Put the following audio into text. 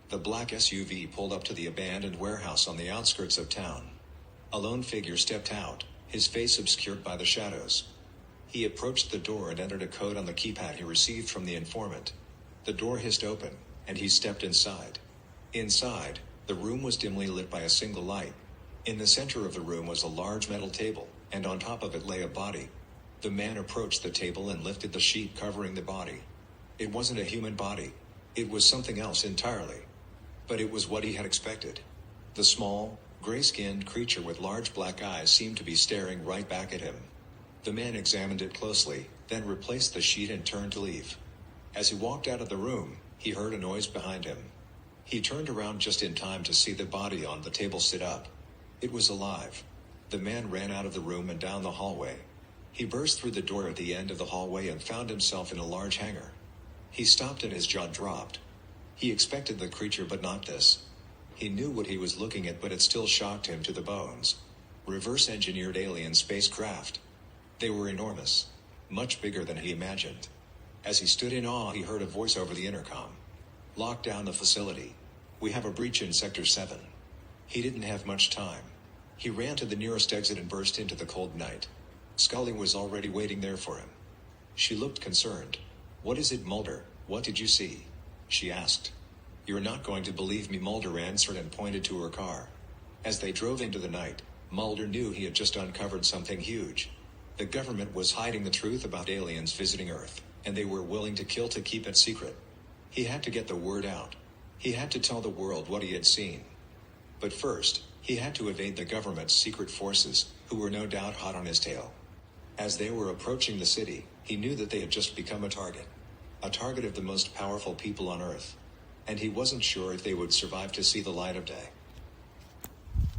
The black SUV pulled up to the abandoned warehouse on the outskirts of town. A lone figure stepped out, his face obscured by the shadows. He approached the door and entered a code on the keypad he received from the informant. The door hissed open, and he stepped inside. Inside, the room was dimly lit by a single light. In the center of the room was a large metal table, and on top of it lay a body. The man approached the table and lifted the sheet covering the body. It wasn't a human body. It was something else entirely. But it was what he had expected. The small, gray-skinned creature with large black eyes seemed to be staring right back at him. The man examined it closely, then replaced the sheet and turned to leave. As he walked out of the room, he heard a noise behind him. He turned around just in time to see the body on the table sit up. It was alive. The man ran out of the room and down the hallway. He burst through the door at the end of the hallway and found himself in a large hangar. He stopped and his jaw dropped. He expected the creature, but not this. He knew what he was looking at, but it still shocked him to the bones. Reverse-engineered alien spacecraft. They were enormous. Much bigger than he imagined. As he stood in awe, he heard a voice over the intercom. "Lock down the facility. We have a breach in Sector 7. He didn't have much time. He ran to the nearest exit and burst into the cold night. Scully was already waiting there for him. She looked concerned. "What is it, Mulder? What did you see?" she asked. "You're not going to believe me," Mulder answered and pointed to her car. As they drove into the night, Mulder knew he had just uncovered something huge. The government was hiding the truth about aliens visiting Earth, and they were willing to kill to keep it secret. He had to get the word out. He had to tell the world what he had seen. But first, he had to evade the government's secret forces, who were no doubt hot on his tail. As they were approaching the city, he knew that they had just become a target. A target of the most powerful people on Earth. And he wasn't sure if they would survive to see the light of day.